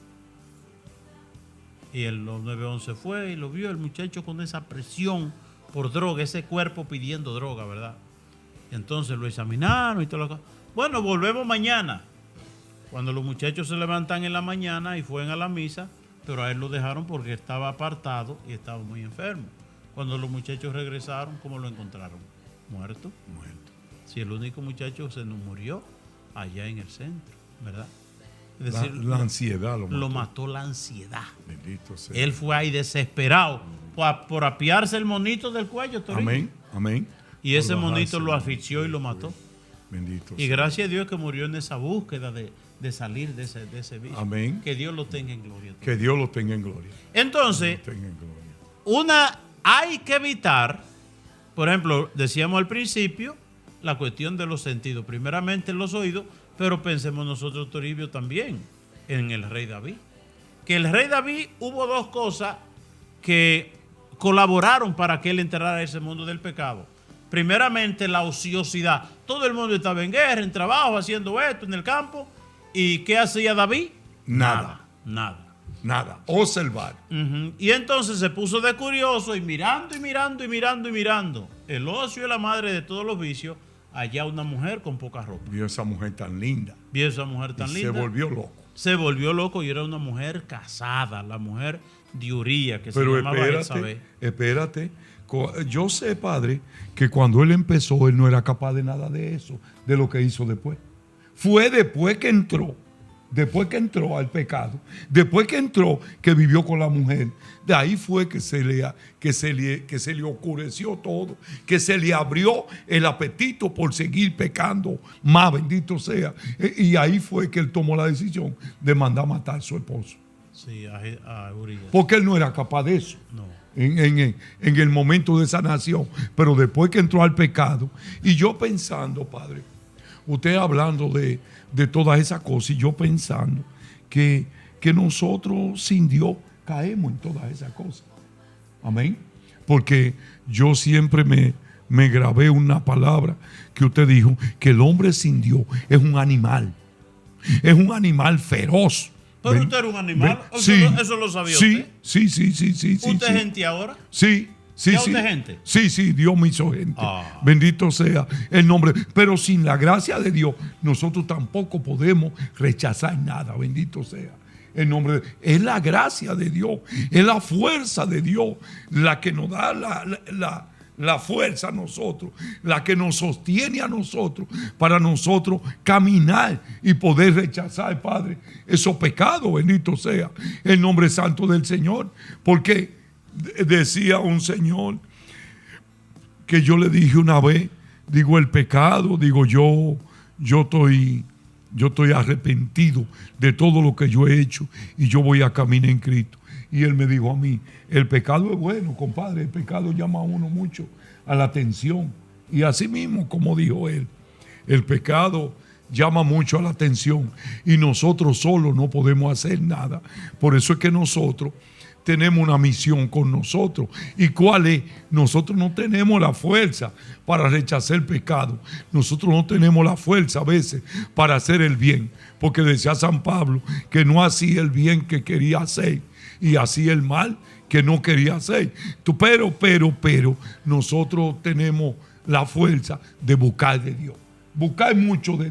S1: Y el 911 fue y lo vio el muchacho con esa presión por droga, ese cuerpo pidiendo droga, ¿verdad? Y entonces lo examinaron y todo lo que... Bueno, volvemos mañana. Cuando los muchachos se levantan en la mañana y fueron a la misa, pero a él lo dejaron porque estaba apartado y estaba muy enfermo. Cuando los muchachos regresaron, ¿cómo lo encontraron? Muerto. Si el único muchacho se nos murió allá en el centro, ¿verdad? Es decir,
S2: la ansiedad
S1: lo mató la ansiedad.
S2: Bendito sea.
S1: Él fue ahí desesperado por apiarse el monito del cuello.
S2: Amén, amén.
S1: Y ese monito lo asfixió y lo mató.
S2: Bendito
S1: y gracias a Dios que murió en esa búsqueda de salir de ese vicio.
S2: Amén.
S1: Que Dios lo tenga en gloria.
S2: Que Dios lo tenga en gloria.
S1: Entonces, hay que evitar, por ejemplo, decíamos al principio, la cuestión de los sentidos. Primeramente en los oídos, pero pensemos nosotros, Toribio, también en el rey David. Que el rey David hubo dos cosas que colaboraron para que él entrara a ese mundo del pecado. primeramente la ociosidad. Todo el mundo estaba en guerra, en trabajo, haciendo esto, en el campo. ¿Y qué hacía David?
S2: Nada. Observar.
S1: Y entonces se puso de curioso y mirando. El ocio es la madre de todos los vicios. Allá una mujer con poca ropa.
S2: Vio esa mujer tan linda.
S1: Se
S2: volvió loco.
S1: Se volvió loco y era una mujer casada, la mujer de Uría, que se llamaba Betsabé.
S2: Espérate. Yo sé, padre, que cuando él empezó, él no era capaz de nada de eso, de lo que hizo después. Fue después que entró al pecado, después que entró, que vivió con la mujer, de ahí fue que se le oscureció todo, que se le abrió el apetito por seguir pecando más, bendito sea. Y ahí fue que él tomó la decisión de mandar matar a su esposo.
S1: Sí, a Urías.
S2: Porque él no era capaz de eso.
S1: No.
S2: En el momento de sanación, pero después que entró al pecado, y yo pensando, padre, usted hablando de todas esas cosas, y yo pensando que nosotros sin Dios caemos en todas esas cosas. Amén. Porque yo siempre me grabé una palabra que usted dijo, que el hombre sin Dios es un animal feroz.
S1: Pero usted era un animal. Eso lo sabía usted.
S2: Sí.
S1: ¿Usted es gente ahora?
S2: Sí.
S1: ¿Ya usted es gente?
S2: Sí, Dios me hizo gente. Bendito sea el nombre. Pero sin la gracia de Dios, nosotros tampoco podemos rechazar nada. Bendito sea el nombre de Dios. Es la gracia de Dios, es la fuerza de Dios la que nos da la fuerza a nosotros, la que nos sostiene a nosotros para nosotros caminar y poder rechazar, Padre, esos pecados. Bendito sea el nombre santo del Señor. Porque decía un señor que yo le dije una vez, digo, el pecado, digo, yo estoy arrepentido de todo lo que yo he hecho y yo voy a caminar en Cristo. Y él me dijo a mí, el pecado es bueno, compadre, el pecado llama a uno mucho a la atención. Y así mismo, como dijo él, el pecado llama mucho a la atención y nosotros solos no podemos hacer nada. Por eso es que nosotros tenemos una misión con nosotros. ¿Y cuál es? Nosotros no tenemos la fuerza para rechazar el pecado. Nosotros no tenemos la fuerza a veces para hacer el bien. Porque decía San Pablo que no hacía el bien que quería hacer y hacía el mal que no quería hacer. Pero nosotros tenemos la fuerza de buscar de Dios. Buscar mucho de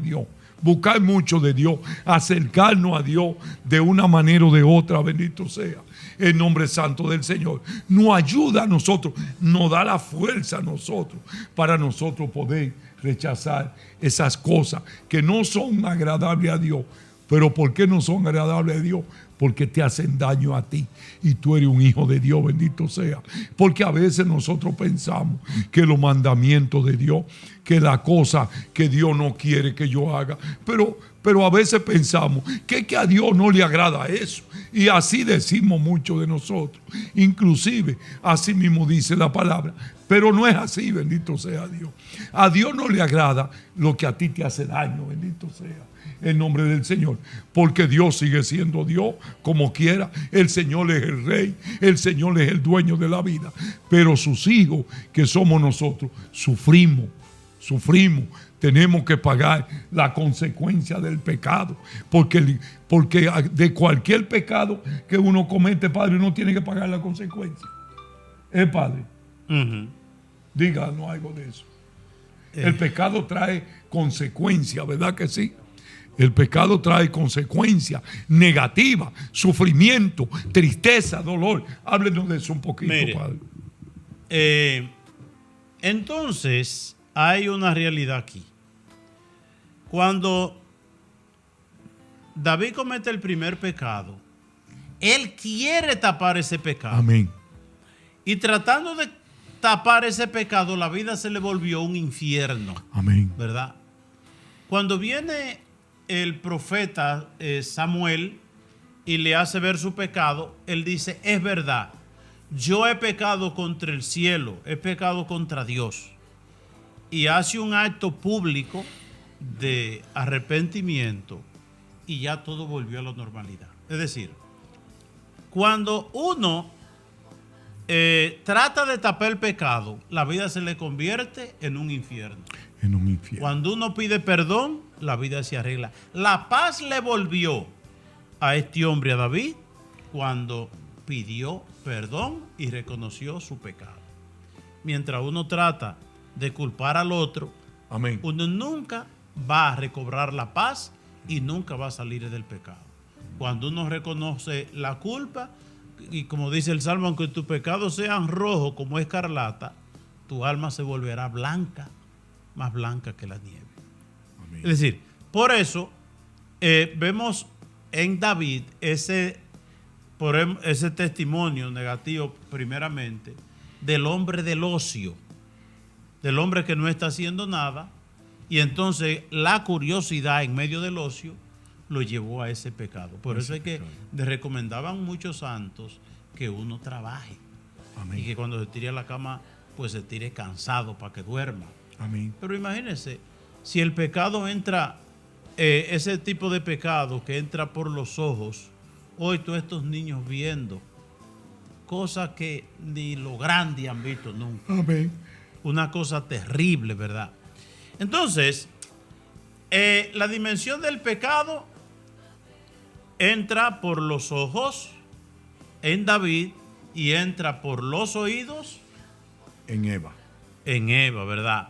S2: Dios. Acercarnos a Dios de una manera o de otra, bendito sea el nombre santo del Señor. Nos ayuda a nosotros, nos da la fuerza a nosotros para nosotros poder rechazar esas cosas que no son agradables a Dios. Pero ¿por qué no son agradables a Dios? Porque te hacen daño a ti y tú eres un hijo de Dios, bendito sea. Porque a veces nosotros pensamos que los mandamientos de Dios, que la cosa que Dios no quiere que yo haga, pero a veces pensamos que a Dios no le agrada eso. Y así decimos muchos de nosotros. Inclusive, así mismo dice la palabra. Pero no es así, bendito sea Dios. A Dios no le agrada lo que a ti te hace daño, bendito sea el nombre del Señor. Porque Dios sigue siendo Dios como quiera. El Señor es el Rey. El Señor es el dueño de la vida. Pero sus hijos, que somos nosotros, sufrimos. Tenemos que pagar la consecuencia del pecado. Porque de cualquier pecado que uno comete, Padre, uno tiene que pagar la consecuencia. Padre? Díganos algo de eso. El pecado trae consecuencias, ¿verdad que sí? El pecado trae consecuencias negativas, sufrimiento, tristeza, dolor. Háblenos de eso un poquito, mire,
S1: Padre. Entonces, hay una realidad aquí. Cuando David comete el primer pecado, él quiere tapar ese pecado.
S2: Amén.
S1: Y tratando de tapar ese pecado, la vida se le volvió un infierno.
S2: Amén.
S1: ¿Verdad? Cuando viene el profeta Samuel y le hace ver su pecado, él dice, es verdad, yo he pecado contra el cielo, he pecado contra Dios. Y hace un acto público de arrepentimiento y ya todo volvió a la normalidad. Es decir, cuando uno trata de tapar el pecado, la vida se le convierte en un infierno.
S2: En un infierno.
S1: Cuando uno pide perdón, la vida se arregla. La paz le volvió a este hombre, a David, cuando pidió perdón y reconoció su pecado. Mientras uno trata de culpar al otro,
S2: amén,
S1: uno nunca va a recobrar la paz y nunca va a salir del pecado. Cuando uno reconoce la culpa, y como dice el Salmo, aunque tus pecados sean rojos como escarlata, tu alma se volverá blanca, más blanca que la nieve. Amén. Es decir, por eso vemos en David ese testimonio negativo, primeramente, del hombre del ocio, del hombre que no está haciendo nada, y entonces la curiosidad en medio del ocio lo llevó a ese pecado. Por eso es que le recomendaban muchos santos que uno trabaje. Amén. Y que cuando se tire a la cama, pues se tire cansado para que duerma.
S2: Amén.
S1: Pero imagínense, si el pecado entra, ese tipo de pecado que entra por los ojos, hoy todos estos niños viendo cosas que ni los grandes han visto nunca.
S2: Amén.
S1: Una cosa terrible, ¿verdad? Entonces, la dimensión del pecado entra por los ojos en David y entra por los oídos
S2: en Eva.
S1: En Eva, ¿verdad?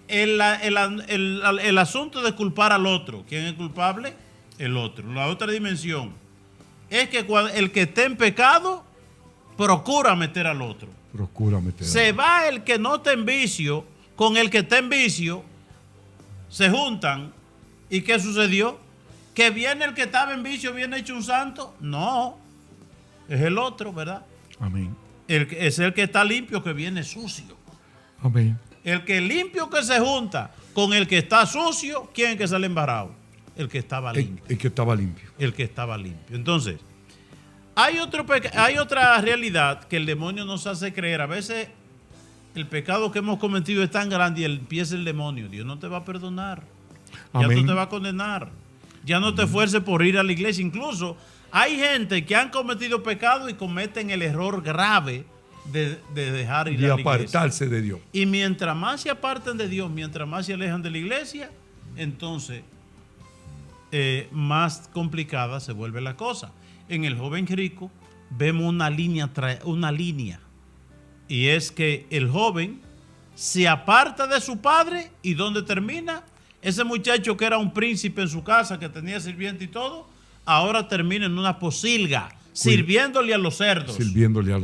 S1: El asunto de culpar al otro. ¿Quién es culpable? El otro. La otra dimensión es que el que esté en pecado procura meter al otro. Se va el que no está en vicio con el que está en vicio, se juntan. ¿Y qué sucedió? ¿Que viene el que estaba en vicio, viene hecho un santo? No, es el otro, ¿verdad?
S2: Amén.
S1: Es el que está limpio que viene sucio.
S2: Amén.
S1: El que limpio que se junta con el que está sucio, ¿quién es que sale embarrado? El que estaba limpio.
S2: El que estaba limpio.
S1: El que estaba limpio. Entonces, hay otra realidad que el demonio nos hace creer. A veces el pecado que hemos cometido es tan grande y empieza el demonio. Dios no te va a perdonar. Ya tú te vas a condenar. Ya no te esfuerces por ir a la iglesia. Incluso hay gente que han cometido pecado y cometen el error grave de dejar ir a la iglesia.
S2: De apartarse de Dios.
S1: Y mientras más se aparten de Dios, mientras más se alejan de la iglesia, entonces más complicada se vuelve la cosa. En el joven rico vemos una línea. Y es que el joven se aparta de su padre y ¿dónde termina? Ese muchacho que era un príncipe en su casa, que tenía sirviente y todo, ahora termina en una posilga, sirviéndole a los cerdos.
S2: Sirviéndole a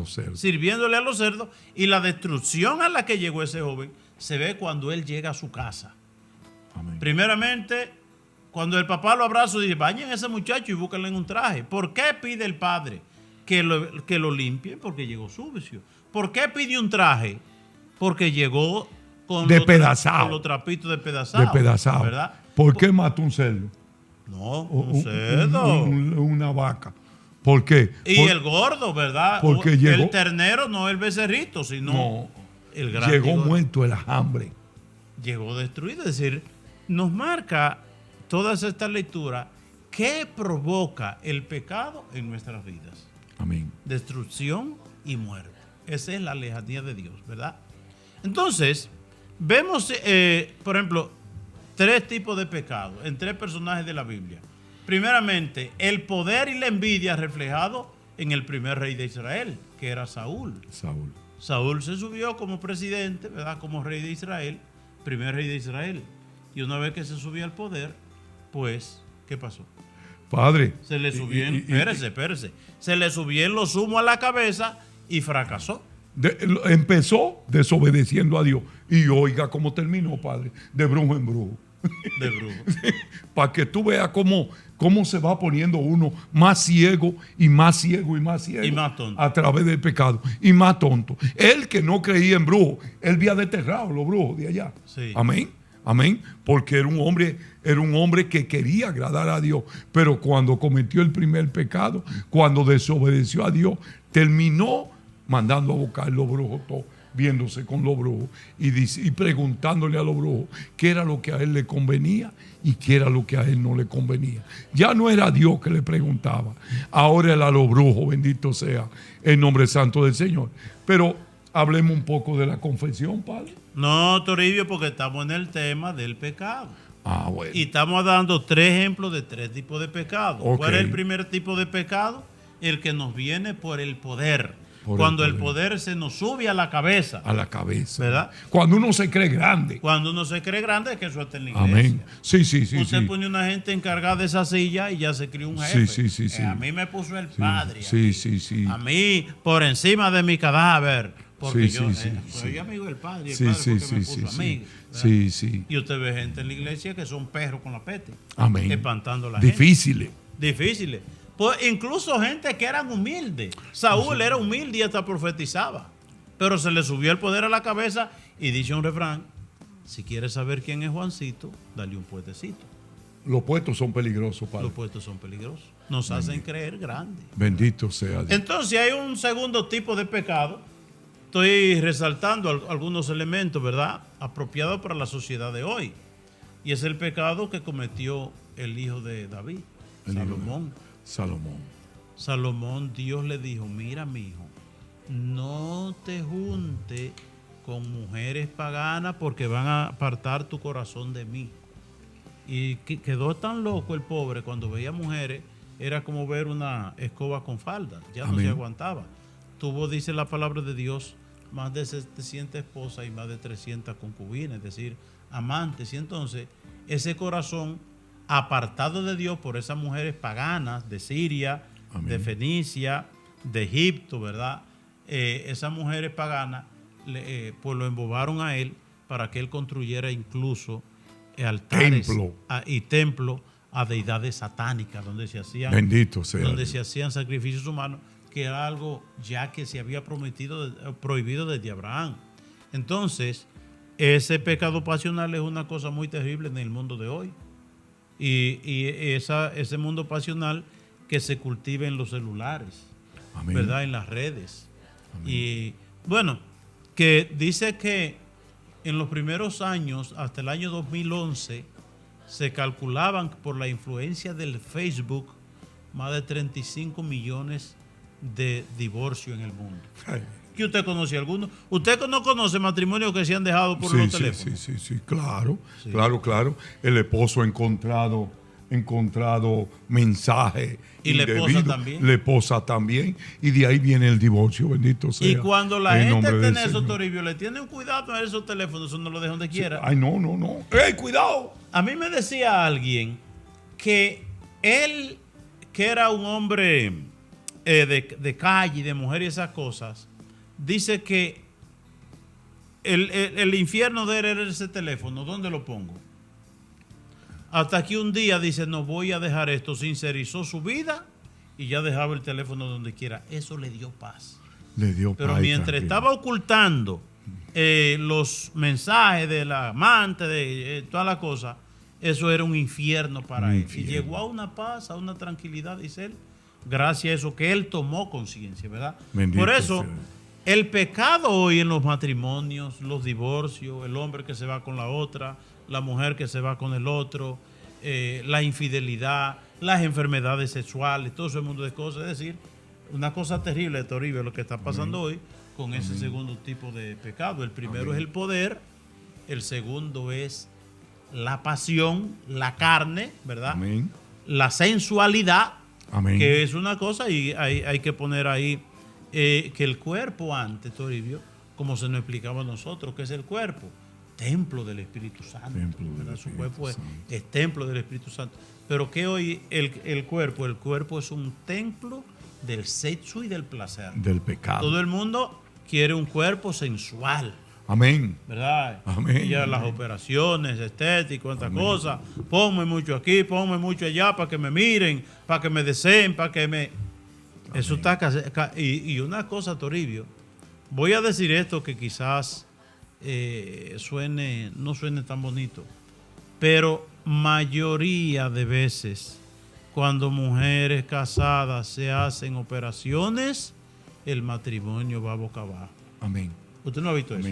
S2: los
S1: cerdos. Y la destrucción a la que llegó ese joven se ve cuando él llega a su casa. Amén. Primeramente, cuando el papá lo abraza y dice, bañen a ese muchacho y búsquenle en un traje. ¿Por qué pide el padre que lo limpien? Porque llegó sucio. ¿Por qué pide un traje? Porque llegó con los trapitos despedazados. ¿Verdad?
S2: ¿Por qué mató un cerdo?
S1: No, un cerdo.
S2: Una vaca. ¿Por qué?
S1: El gordo, ¿verdad?
S2: Porque llegó,
S1: el ternero, no el becerrito, sino el gran.
S2: Llegó muerto el hambre.
S1: Llegó destruido. Es decir, nos marca todas estas lecturas qué provoca el pecado en nuestras vidas.
S2: Amén.
S1: Destrucción y muerte. Esa es la lejanía de Dios, ¿verdad? Entonces, vemos, por ejemplo, 3 tipos de pecado en 3 personajes de la Biblia. Primeramente, el poder y la envidia reflejado en el primer rey de Israel, que era Saúl. Saúl se subió como presidente, ¿verdad? Como rey de Israel, primer rey de Israel. Y una vez que se subió al poder, pues, ¿qué pasó?
S2: Padre.
S1: Se le subió, espérese. Se le subieron los humos a la cabeza y fracasó.
S2: Empezó desobedeciendo a Dios. Y oiga cómo terminó, padre. De brujo en brujo.
S1: De brujo.
S2: Para que tú veas cómo se va poniendo uno más ciego y más ciego y más ciego.
S1: Y más tonto.
S2: A través del pecado. Y más tonto. Él que no creía en brujos, él había desterrado los brujos de allá.
S1: Sí.
S2: Amén. Porque era un hombre que quería agradar a Dios. Pero cuando cometió el primer pecado, cuando desobedeció a Dios, terminó mandando a buscar los brujos todos viéndose con los brujos y preguntándole a los brujos qué era lo que a él le convenía y qué era lo que a él no le convenía. Ya no era Dios que le preguntaba, ahora era a los brujos, bendito sea el nombre santo del Señor. Pero hablemos un poco de la confesión, padre.
S1: No, Toribio, porque estamos en el tema del pecado.
S2: Bueno.
S1: Y estamos dando 3 ejemplos de 3 tipos de pecado.
S2: Okay.
S1: ¿Cuál es el primer tipo de pecado? El que nos viene por el poder. Cuando el poder se nos sube a la cabeza.
S2: A la cabeza.
S1: ¿Verdad?
S2: Cuando uno se cree grande.
S1: Cuando uno se cree grande es que eso está en la iglesia.
S2: Amén. Sí.
S1: Usted pone una gente encargada de esa silla y ya se crió un jefe.
S2: Sí.
S1: A mí me puso el padre.
S2: Sí.
S1: A mí, por encima de mi cadáver. Porque
S2: soy
S1: amigo del padre. Y el padre porque me puso a mí.
S2: Sí.
S1: Y usted ve gente en la iglesia que son perros con la pete.
S2: Amén.
S1: Espantando a la
S2: Difíciles.
S1: Pues incluso gente que eran humildes. Saúl era humilde y hasta profetizaba. Pero se le subió el poder a la cabeza y dice un refrán: si quieres saber quién es Juancito, dale un puestecito.
S2: Los puestos son peligrosos, padre.
S1: Los puestos son peligrosos. Nos hacen creer grandes.
S2: Bendito sea Dios.
S1: Entonces hay un segundo tipo de pecado. Estoy resaltando algunos elementos, ¿verdad?, apropiados para la sociedad de hoy. Y es el pecado que cometió el hijo de David, Salomón, Dios le dijo: mira, mi hijo, no te junte con mujeres paganas porque van a apartar tu corazón de mí. Y quedó tan loco el pobre cuando veía mujeres, era como ver una escoba con falda, ya no se aguantaba. Tuvo, dice la palabra de Dios, más de 700 esposas y más de 300 concubinas, es decir, amantes. Y entonces ese corazón apartado de Dios por esas mujeres paganas de Siria, de Fenicia, de Egipto, ¿verdad? Esas mujeres paganas pues lo embobaron a él para que él construyera incluso altares y templos a deidades satánicas donde se hacían, se hacían sacrificios humanos, que era algo ya que se había prohibido desde Abraham. Entonces, ese pecado pasional es una cosa muy terrible en el mundo de hoy. Y ese mundo pasional que se cultiva en los celulares, ¿verdad? En las redes. Y bueno, que dice que en los primeros años, hasta el año 2011, se calculaban por la influencia del Facebook más de 35 millones de divorcios en el mundo. ¿Que usted conoce alguno? ¿Usted no conoce matrimonios que se han dejado por los teléfonos?
S2: Sí, claro. El esposo ha encontrado mensaje
S1: y la esposa también.
S2: La esposa también. Y de ahí viene el divorcio, bendito sea.
S1: Y cuando la gente tiene esos, Toribio, le tienen cuidado a esos teléfonos, eso no lo dejan donde quiera.
S2: Ay, no. ¡Ey, cuidado!
S1: A mí me decía alguien que él, que era un hombre de calle, de mujer y esas cosas, dice que el infierno de él era ese teléfono. ¿Dónde lo pongo? Hasta que un día dice: no voy a dejar esto. Sincerizó su vida y ya dejaba el teléfono donde quiera. Eso le dio paz. Pero mientras estaba ocultando los mensajes de la amante, de toda la cosa, eso era un infierno para él. Y llegó a una paz, a una tranquilidad, dice él, gracias a eso que él tomó conciencia, ¿verdad? Por eso, el pecado hoy en los matrimonios, los divorcios, el hombre que se va con la otra, la mujer que se va con el otro, la infidelidad, las enfermedades sexuales, todo ese mundo de cosas. Es decir, una cosa terrible, Toribio, lo que está pasando hoy con ese segundo tipo de pecado. El primero es el poder, el segundo es la pasión, la carne, ¿verdad? La sensualidad, que es una cosa, y hay que poner ahí que el cuerpo antes, Toribio, como se nos explicaba a nosotros, que es el cuerpo, templo del Espíritu Santo. Su cuerpo es templo del Espíritu Santo. Pero que hoy el cuerpo es un templo del sexo y del placer.
S2: Del pecado.
S1: Todo el mundo quiere un cuerpo sensual.
S2: Amén.
S1: ¿Verdad?
S2: Amén.
S1: Ya las operaciones estéticas, cuántas cosas. Ponme mucho aquí, ponme mucho allá para que me miren, para que me deseen, para que me... Eso está... Y una cosa, Toribio, voy a decir esto que quizás no suene tan bonito, pero mayoría de veces cuando mujeres casadas se hacen operaciones, el matrimonio va boca abajo.
S2: Amén.
S1: ¿Usted no ha visto eso?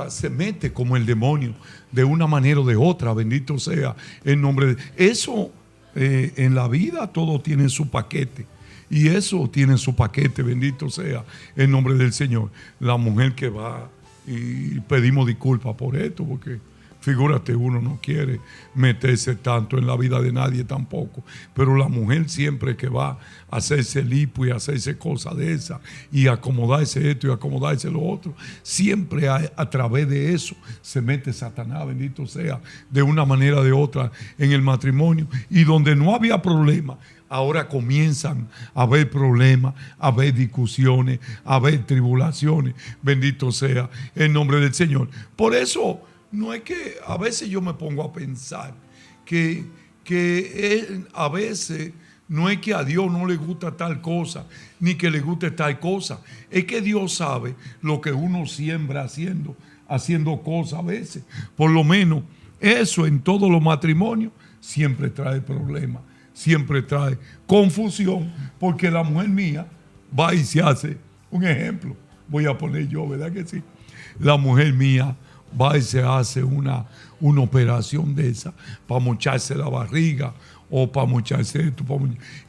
S2: Se mete como el demonio de una manera o de otra, bendito sea el nombre de eso. En la vida todo tiene su paquete. Y eso tiene su paquete, bendito sea el nombre del Señor. La mujer que va, y pedimos disculpas por esto, porque figúrate, uno no quiere meterse tanto en la vida de nadie tampoco. Pero la mujer siempre que va a hacerse lipo y a hacerse cosas de esas, y acomodarse esto y acomodarse lo otro, siempre a través de eso se mete Satanás, bendito sea, de una manera o de otra en el matrimonio. Y donde no había problema, ahora comienzan a haber problemas, a haber discusiones, a haber tribulaciones. Bendito sea el nombre del Señor. Por eso, no es que a veces yo me pongo a pensar que a veces no es que a Dios no le gusta tal cosa, ni que le guste tal cosa. Es que Dios sabe lo que uno siembra haciendo cosas a veces. Por lo menos eso en todos los matrimonios siempre trae problemas. Siempre trae confusión, porque la mujer mía va y se hace, un ejemplo, voy a poner yo, ¿verdad que sí? La mujer mía va y se hace una operación de esa para mocharse la barriga o para mocharse esto.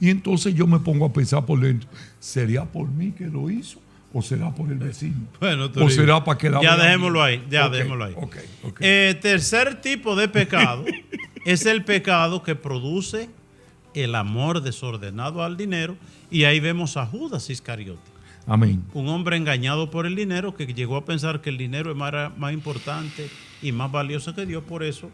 S2: Y entonces yo me pongo a pensar por dentro, ¿sería por mí que lo hizo? ¿O será por el vecino?
S1: Bueno,
S2: ¿O será para que la
S1: ya dejémoslo ahí, dejémoslo ahí.
S2: Okay.
S1: Tercer tipo de pecado es el pecado que produce el amor desordenado al dinero, y ahí vemos a Judas Iscariote.
S2: Amén.
S1: Un hombre engañado por el dinero que llegó a pensar que el dinero es más importante y más valioso que Dios, por eso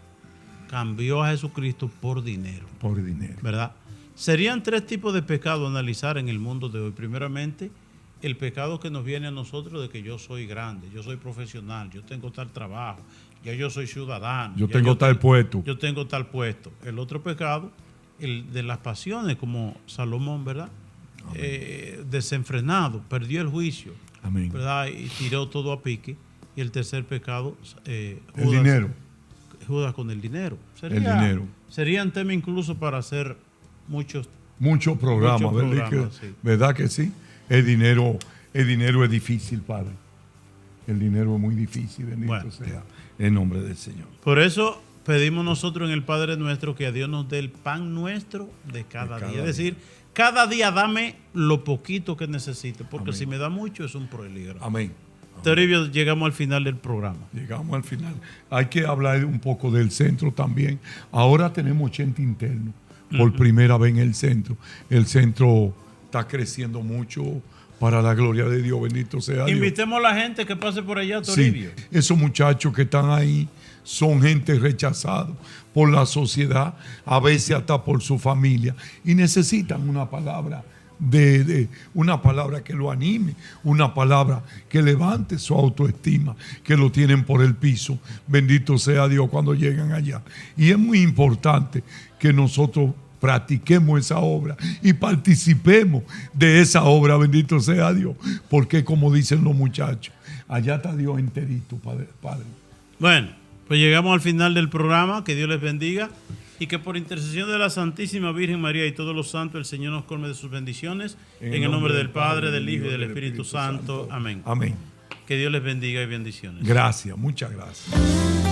S1: cambió a Jesucristo por dinero.
S2: Por dinero.
S1: ¿Verdad? Serían tres tipos de pecado a analizar en el mundo de hoy. Primeramente, el pecado que nos viene a nosotros de que yo soy grande, yo soy profesional, yo tengo tal trabajo, ya yo soy ciudadano.
S2: Yo tengo tal puesto.
S1: Yo tengo tal puesto. El otro pecado, el de las pasiones, como Salomón, ¿verdad? Desenfrenado, perdió el juicio.
S2: Amén.
S1: ¿Verdad? Y tiró todo a pique. Y el tercer pecado, Judas,
S2: el dinero.
S1: Judas con el dinero.
S2: El dinero.
S1: Serían temas incluso para hacer muchos
S2: programas, ¿verdad que sí? El dinero es difícil, Padre. El dinero es muy difícil, bendito sea el nombre del Señor.
S1: Por eso pedimos nosotros en el Padre Nuestro que a Dios nos dé el pan nuestro de cada día. Es decir, cada día dame lo poquito que necesite, porque si me da mucho es un peligro.
S2: Amén.
S1: Toribio, llegamos al final del programa.
S2: Llegamos al final. Hay que hablar un poco del centro también. Ahora tenemos 80 internos por primera vez en el centro. El centro está creciendo mucho para la gloria de Dios, bendito sea Dios.
S1: Invitemos a la gente que pase por allá, Toribio.
S2: Sí, esos muchachos que están ahí son gente rechazada por la sociedad, a veces hasta por su familia, y necesitan una palabra una palabra que lo anime, una palabra que levante su autoestima, que lo tienen por el piso. Bendito sea Dios cuando llegan allá. Y es muy importante que nosotros practiquemos esa obra y participemos de esa obra, bendito sea Dios, porque como dicen los muchachos, allá está Dios enterito, Padre.
S1: Bueno, pues llegamos al final del programa. Que Dios les bendiga y que por intercesión de la Santísima Virgen María y todos los santos el Señor nos colme de sus bendiciones. En el nombre del Padre, del Hijo y del Espíritu Santo. Amén.
S2: Amén.
S1: Que Dios les bendiga y bendiciones.
S2: Gracias, muchas gracias.